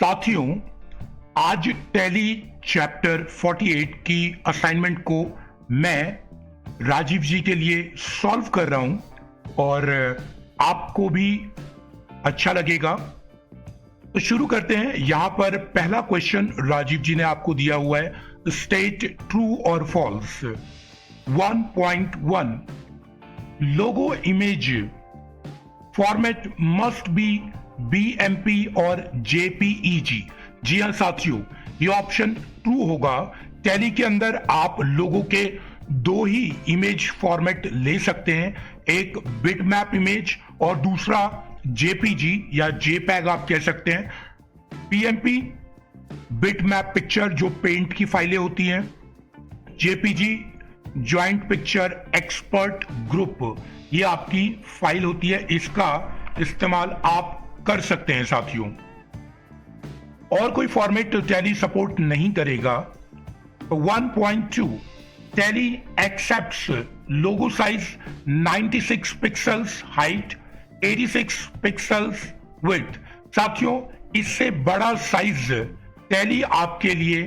साथियों, आज tally chapter 48 की असाइनमेंट को मैं राजीव जी के लिए सॉल्व कर रहा हूं और आपको भी अच्छा लगेगा। तो शुरू करते हैं। यहां पर पहला क्वेश्चन राजीव जी ने आपको दिया हुआ है, स्टेट ट्रू और false. 1.1 logo image format must be BMP और JPEG। जी हाँ साथियों, ये ऑप्शन ट्रू होगा। टैली के अंदर आप लोगों के दो ही इमेज फॉर्मेट ले सकते हैं, एक बिटमैप इमेज और दूसरा JPG या JPEG आप कह सकते हैं। BMP बिटमैप पिक्चर जो पेंट की फाइलें होती हैं, JPG joint picture expert group, ये आपकी फाइल होती है। इसका इस्तेमाल आप कर सकते हैं साथियों। और कोई फॉर्मेट टैली सपोर्ट नहीं करेगा। 1.2 Tally accepts logo size 96 pixels height, 86 pixels width. साथियों, इससे बड़ा साइज टैली आपके लिए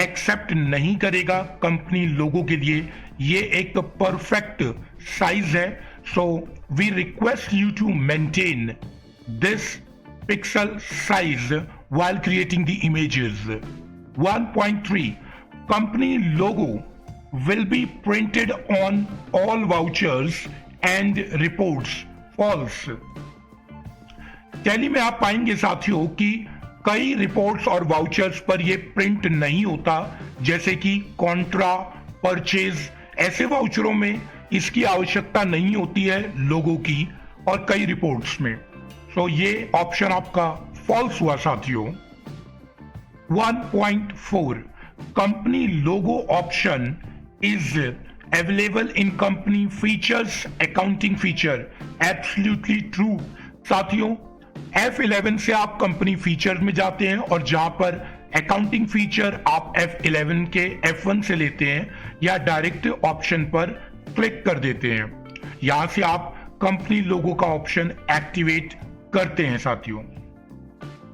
एक्सेप्ट नहीं करेगा। कंपनी लोगो के लिए ये एक परफेक्ट साइज है। So we request you to maintain this pixel size while creating the images. 1.3 company logo will be printed on all vouchers and reports. False. Tally में आप पाएंगे साथियों कि कई रिपोर्ट्स और वाउचर्स पर यह प्रिंट नहीं होता, जैसे कि कॉन्ट्रा, परचेज। ऐसे वाउचरों में इसकी आवश्यकता नहीं होती है लोगों की, और कई रिपोर्ट्स में। तो ये ऑप्शन आपका फॉल्स हुआ साथियों। 1.4 company logo option is available in company features accounting feature. Absolutely true साथियों। F11 से आप कंपनी फीचर में जाते हैं और जहां पर अकाउंटिंग फीचर आप F11 के F1 से लेते हैं या डायरेक्ट ऑप्शन पर क्लिक कर देते हैं। यहां से आप कंपनी लोगो का ऑप्शन एक्टिवेट करते हैं साथियों।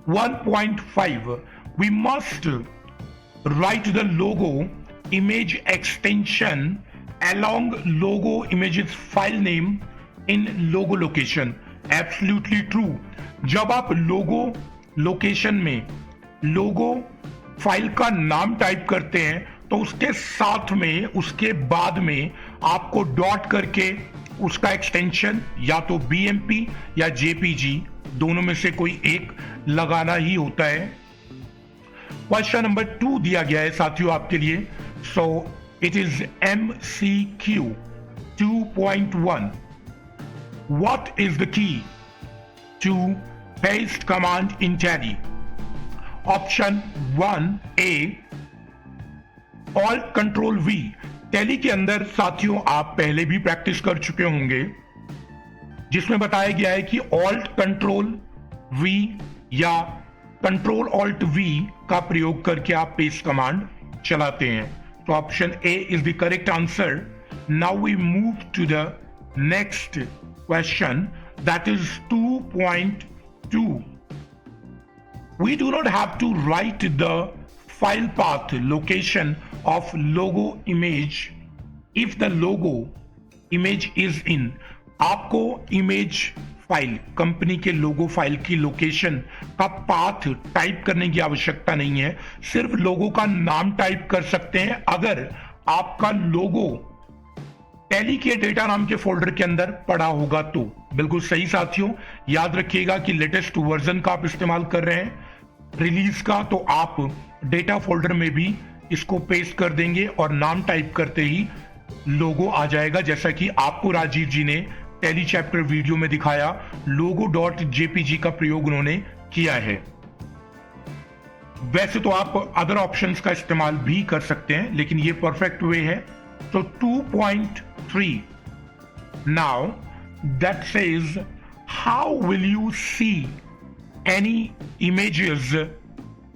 1.5 we must write the logo image extension along logo images file name in logo location. Absolutely true. जब आप लोगो लोकेशन में लोगो फाइल का नाम टाइप करते हैं तो उसके साथ में, उसके बाद में आपको डॉट करके उसका एक्सटेंशन या तो BMP या JPG दोनों में से कोई एक लगाना ही होता है। क्वेश्चन नंबर 2 दिया गया है साथियों आपके लिए। So it is MCQ 2.1 what is the key to paste command in Tally. Option 1A Alt Control V। Tally के अंदर साथियों आप पहले भी प्रैक्टिस कर चुके होंगे, जिसमें बताया गया है कि Alt Control V या Control Alt V का प्रयोग करके आप पेस्ट कमांड चलाते हैं। तो option A is the correct answer. Now we move to the next question, that is 2.2 we do not have to write the file path location of logo image if the logo image is in। आपको image file, company के लोगो file की location का path type करने की आवश्यकता नहीं है। सिर्फ लोगो का नाम टाइप कर सकते हैं अगर आपका लोगो टैली के डेटा नाम के फोल्डर के अंदर पड़ा होगा तो। बिल्कुल सही साथियों। याद रखिएगा कि लेटेस्ट वर्जन का आप इस्तेमाल कर रहे हैं, रिलीज का, तो आप डेटा फोल्डर में भी इसको पेस्ट कर देंगे और नाम टाइप करते ही लोगो आ जाएगा, जैसा कि आपको राजीव जी ने टैली चैप्टर वीडियो में दिखाया। logo.jpg का प्रयोग उन्होंने किया है। वैसे तो आप अदर ऑप्शंस का इस्तेमाल भी कर सकते हैं, लेकिन ये परफेक्ट वे है। तो 2.3 now that says how will you see any images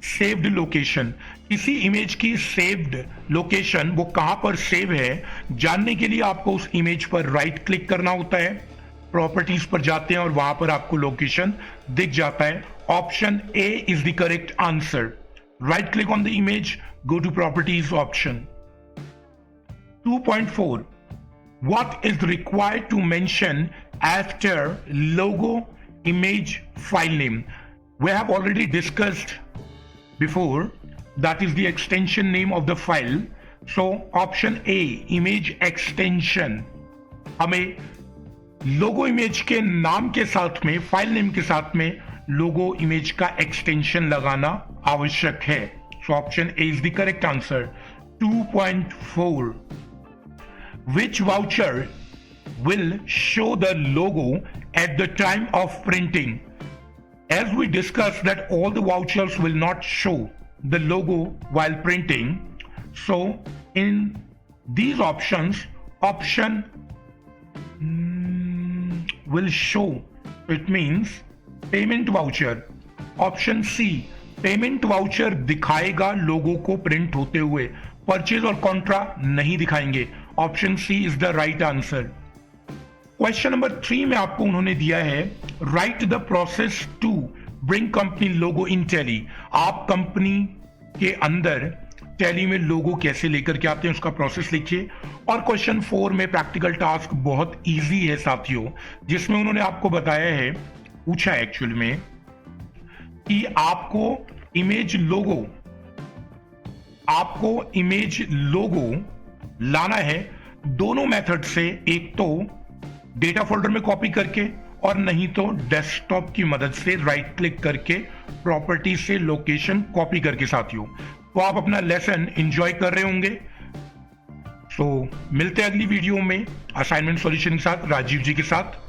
saved location. किसी इमेज की सेव्ड लोकेशन, वो कहां पर सेव है, जानने के लिए आपको उस इमेज पर राइट क्लिक करना होता है, प्रॉपर्टीज पर जाते हैं और वहां पर आपको लोकेशन दिख जाता है। Option A is the correct answer. Right click on the image, go to properties option. 2.4. What is required to mention after logo, image, file name? We have already discussed before, that is the extension name of the file. So option A, image extension, हमें लोगो image के नाम के साथ में, file name के साथ में लोगो image का एक्सटेंशन लगाना आवश्यक है. So option A is the correct answer. 2.4. Which voucher will show the logo at the time of printing? As we discussed that all the vouchers will not show the logo while printing. So in these options, option will show. It means payment voucher. Option C, payment voucher दिखाएगा लोगो को print होते हुए, purchase और contra नहीं दिखाएंगे. Option C is the right answer. Question number 3 में आपको उन्होंने दिया है right the process to bring company logo in Tally. आप कंपनी के अंदर टैली में लोगो कैसे लेकर के आते हैं उसका प्रोसेस लिखिए. और क्वेश्चन 4 में प्रैक्टिकल टास्क बहुत इजी है साथियों, जिसमें उन्होंने आपको बताया है, पूछा है एक्चुअल में, कि आपको इमेज लोगो लाना है दोनों मेथड से. एक तो डेटा फोल्डर में कॉपी करके और नहीं तो डेस्कटॉप की मदद से राइट क्लिक करके प्रॉपर्टी से लोकेशन कॉपी करके. साथियों, तो आप अपना लेसन एंजॉय कर रहे होंगे. सो मिलते हैं अगली वीडियो में असाइनमेंट सॉल्यूशन के साथ, राजीव जी के साथ.